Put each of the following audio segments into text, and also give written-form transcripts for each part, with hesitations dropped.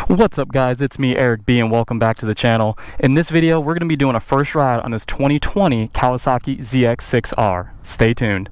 What's up guys, it's me Eric B and welcome back to the channel. In this video we're going to be doing a first ride on this 2020 Kawasaki ZX-6R. Stay tuned.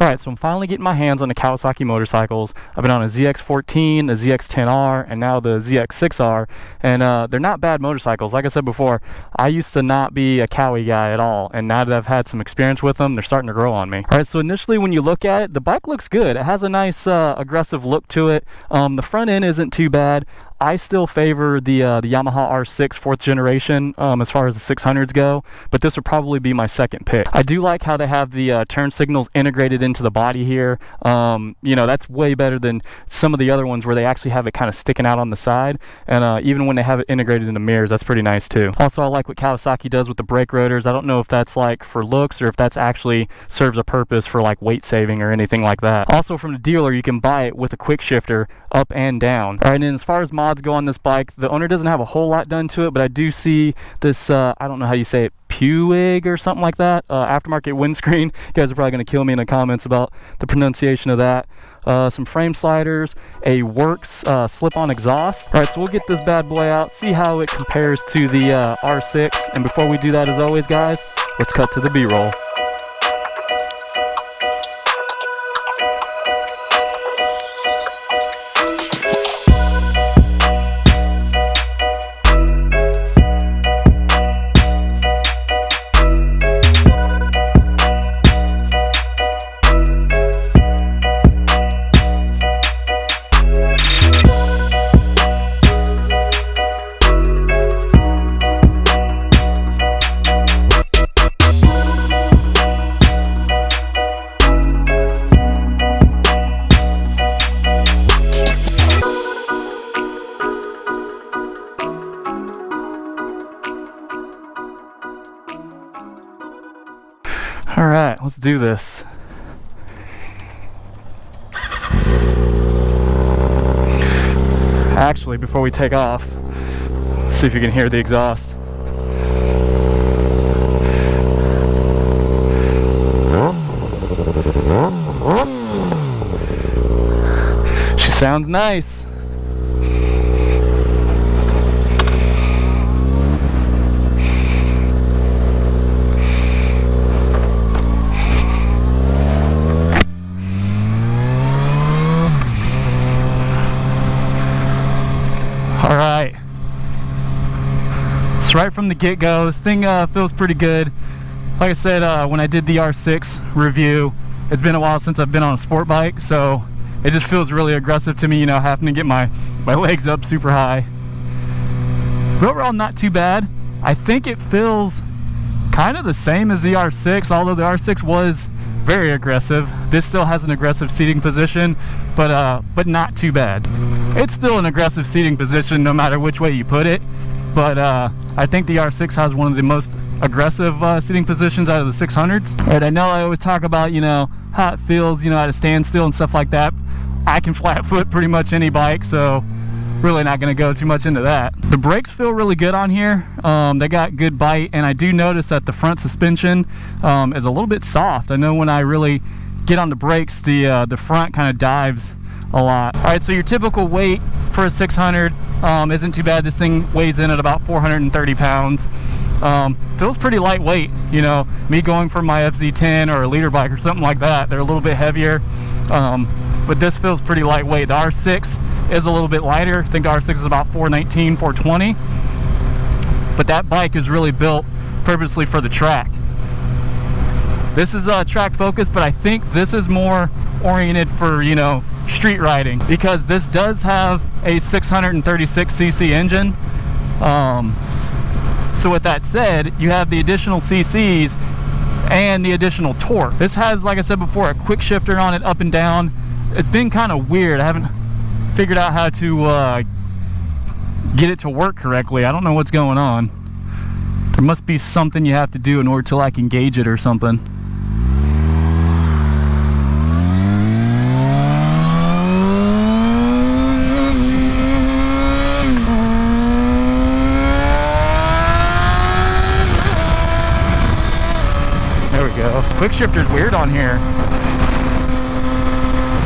Alright, so I'm finally getting my hands on the Kawasaki motorcycles. I've been on a ZX-14, the ZX-10R, and now the ZX-6R, and they're not bad motorcycles. Like I said before, I used to not be a Kawi guy at all, and now that I've had some experience with them, they're starting to grow on me. Alright, so initially when you look at it, the bike looks good. It has a nice aggressive look to it. The front end isn't too bad. I still favor the Yamaha R6 4th generation as far as the 600s go, but this would probably be my second pick. I do like how they have the turn signals integrated into the body here. You know, that's way better than some of the other ones where they actually have it kind of sticking out on the side, and even when they have it integrated in the mirrors, that's pretty nice too. Also, I like what Kawasaki does with the brake rotors. I don't know if that's like for looks or if that's actually serves a purpose for like weight saving or anything like that. Also, from the dealer, you can buy it with a quick shifter up and down. All right, and as far as mods go on this bike, the owner doesn't have a whole lot done to it, but I do see this I don't know how you say it, Puig or something like that, aftermarket windscreen. You guys are probably going to kill me in the comments about the pronunciation of that. Some frame sliders, a Works slip-on exhaust. All right, so we'll get this bad boy out, see how it compares to the R6, and before we do that, as always guys, let's cut to the B-roll. All right, let's do this. Actually, before we take off, see if you can hear the exhaust. She sounds nice. Alright, so right from the get-go, this thing feels pretty good. Like I said, when I did the R6 review, it's been a while since I've been on a sport bike, so it just feels really aggressive to me, you know, having to get my legs up super high. But overall, not too bad. I think it feels kind of the same as the R6, although the R6 was very aggressive. This still has an aggressive seating position, but not too bad. It's still an aggressive seating position no matter which way you put it, but I think the R6 has one of the most aggressive seating positions out of the 600s. Right, I know I always talk about, you know, how it feels, you know, at a standstill and stuff like that. I can flat foot pretty much any bike, so really not going to go too much into that. The brakes feel really good on here. They got good bite, and I do notice that the front suspension is a little bit soft. I know when I really get on the brakes, the front kind of dives a lot. All right, so your typical weight for a 600 isn't too bad. This thing weighs in at about 430 pounds. Feels pretty lightweight, you know, me going for my FZ10 or a leader bike or something like that, they're a little bit heavier, but this feels pretty lightweight. The R6 is a little bit lighter. I think the R6 is about 419, 420, but that bike is really built purposely for the track. This is track focused, but I think this is more oriented for, you know, street riding, because this does have a 636cc engine. So with that said, you have the additional cc's and the additional torque. This has, like I said before, a quick shifter on it up and down. It's been kind of weird. I haven't figured out how to get it to work correctly. I don't know what's going on. There must be something you have to do in order to like engage it or something. There we go. Quick shifter's weird on here.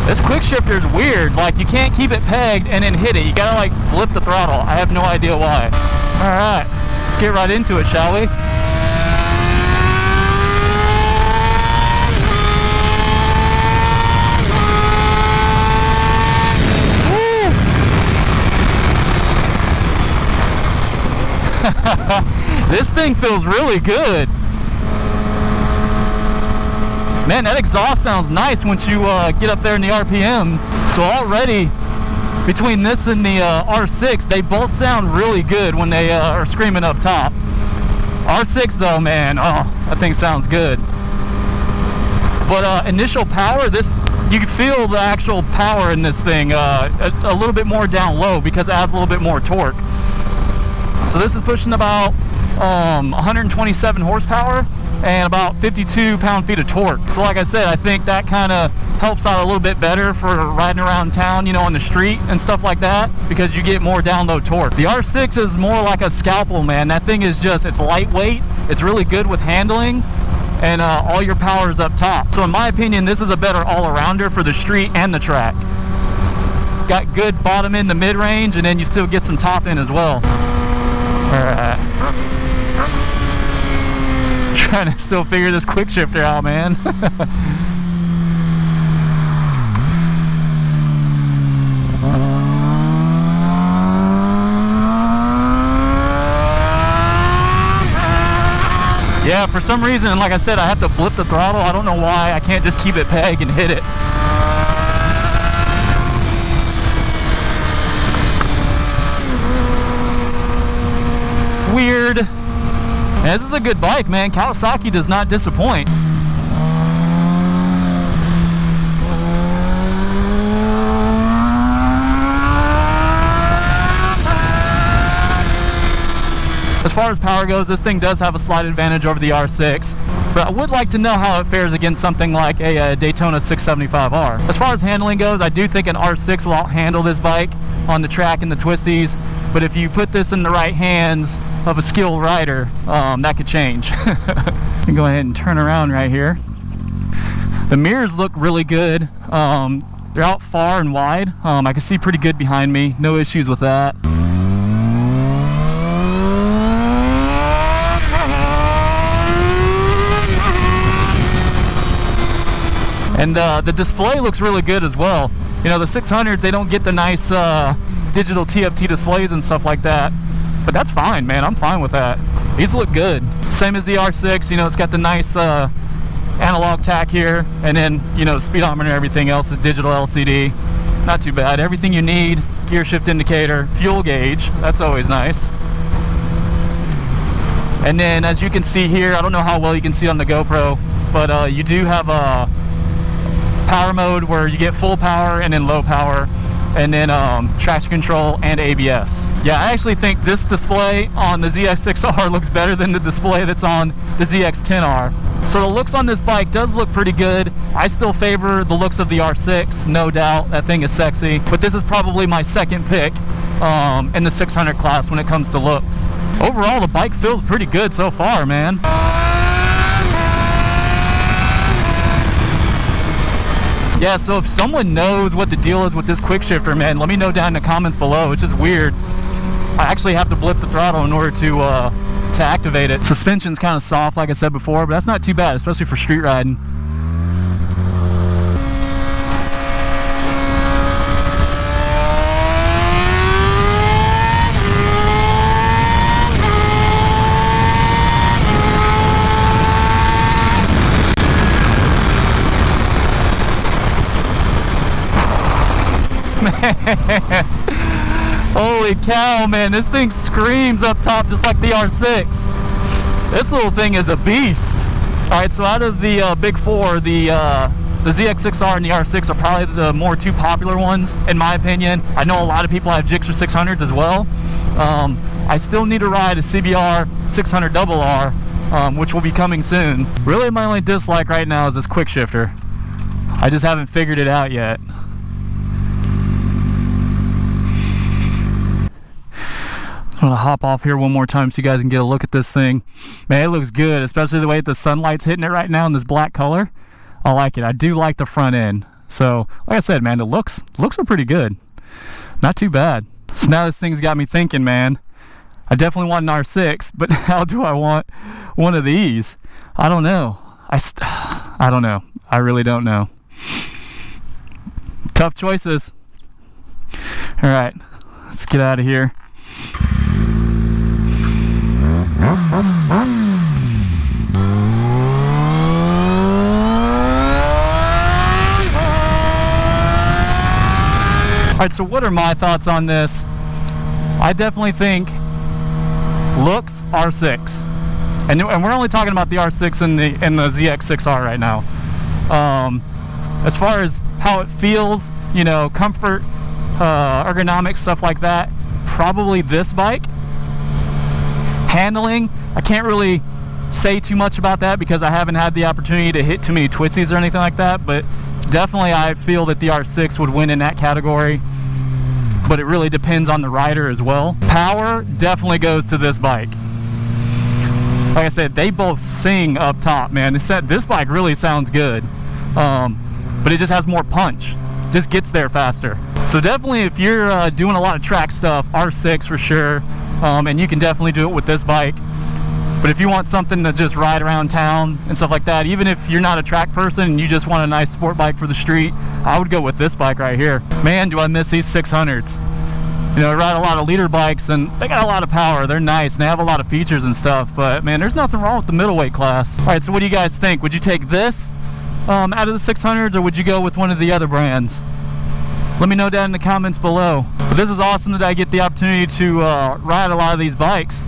This quick shifter's weird. Like, you can't keep it pegged and then hit it. You gotta like flip the throttle. I have no idea why. Alright, let's get right into it, shall we? This thing feels really good. Man, that exhaust sounds nice once you get up there in the RPMs. So already, between this and the R6, they both sound really good when they are screaming up top. R6 though, man, oh, that thing sounds good. But initial power, you can feel the actual power in this thing a little bit more down low because it adds a little bit more torque. So this is pushing about 127 horsepower and about 52 pound-feet of torque. So like I said, I think that kind of helps out a little bit better for riding around town, you know, on the street and stuff like that, because you get more down-low torque. The R6 is more like a scalpel, man. That thing is just, it's lightweight, it's really good with handling, and all your power is up top. So in my opinion, this is a better all-arounder for the street and the track. Got good bottom end to mid-range, and then you still get some top end as well. Trying to still figure this quick shifter out, man. Yeah, for some reason, like I said, I have to blip the throttle. I don't know why. I can't just keep it pegged and hit it. Weird. Man, this is a good bike, man. Kawasaki does not disappoint. As far as power goes, this thing does have a slight advantage over the R6, but I would like to know how it fares against something like a Daytona 675R. As far as handling goes, I do think an R6 will handle this bike on the track and the twisties, but if you put this in the right hands of a skilled rider, that could change. I can go ahead and turn around right here. The mirrors look really good. They're out far and wide. I can see pretty good behind me. No issues with that. And the display looks really good as well. You know, the 600s, they don't get the nice digital TFT displays and stuff like that. But that's fine, man. I'm fine with that. These look good. Same as the R6, you know, it's got the nice analog tack here, and then, you know, speedometer and everything else is digital LCD. Not too bad. Everything you need, gear shift indicator, fuel gauge, that's always nice. And then, as you can see here, I don't know how well you can see on the GoPro, but you do have a power mode where you get full power and then low power, and then traction control and ABS. Yeah, I actually think this display on the ZX-6R looks better than the display that's on the ZX-10R. So the looks on this bike does look pretty good. I still favor the looks of the R6, no doubt. That thing is sexy. But this is probably my second pick in the 600 class when it comes to looks. Overall, the bike feels pretty good so far, man. Yeah, so if someone knows what the deal is with this quick shifter, man, let me know down in the comments below. It's just weird. I actually have to blip the throttle in order to activate it. Suspension's kind of soft, like I said before, but that's not too bad, especially for street riding. Man, holy cow, man, this thing screams up top just like the R6. This little thing is a beast. Alright, so out of the big four, the ZX-6R and the R6 are probably the more two popular ones, in my opinion. I know a lot of people have Gixxer 600s as well. I still need to ride a CBR 600RR, which will be coming soon. Really, my only dislike right now is this quick shifter. I just haven't figured it out yet. gonna hop off here one more time so you guys can get a look at this thing. Man, it looks good, especially the way the sunlight's hitting it right now in this black color. I like it. I do like the front end. So, like I said, man, the looks are pretty good. Not too bad. So now this thing's got me thinking, man. I definitely want an R6, but how do I want one of these? I don't know. I don't know. I really don't know. Tough choices. All right, let's get out of here. All right, so what are my thoughts on this? I definitely think looks R6, and we're only talking about the R6 and the ZX-6R right now. As far as how it feels, you know, comfort, ergonomics, stuff like that, probably this bike. Handling, I can't really say too much about that because I haven't had the opportunity to hit too many twisties or anything like that, but definitely I feel that the R6 would win in that category, but it really depends on the rider as well. Power definitely goes to this bike. Like I said, they both sing up top, man. This bike really sounds good, but it just has more punch, just gets there faster. So definitely if you're doing a lot of track stuff, R6 for sure, and you can definitely do it with this bike. But if you want something to just ride around town and stuff like that, even if you're not a track person and you just want a nice sport bike for the street, I would go with this bike right here. Man, do I miss these 600s. You know, I ride a lot of leader bikes and they got a lot of power. They're nice and they have a lot of features and stuff, but man, there's nothing wrong with the middleweight class. All right, so what do you guys think? Would you take this out of the 600s, or would you go with one of the other brands? Let me know down in the comments below. But this is awesome that I get the opportunity to ride a lot of these bikes.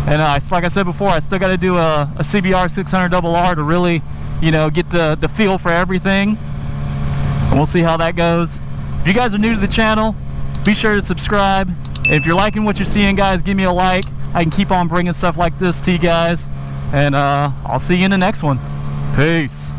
And like I said before, I still got to do a CBR 600RR to really, you know, get the feel for everything. And we'll see how that goes. If you guys are new to the channel, be sure to subscribe. If you're liking what you're seeing, guys, give me a like. I can keep on bringing stuff like this to you guys. And I'll see you in the next one. Peace.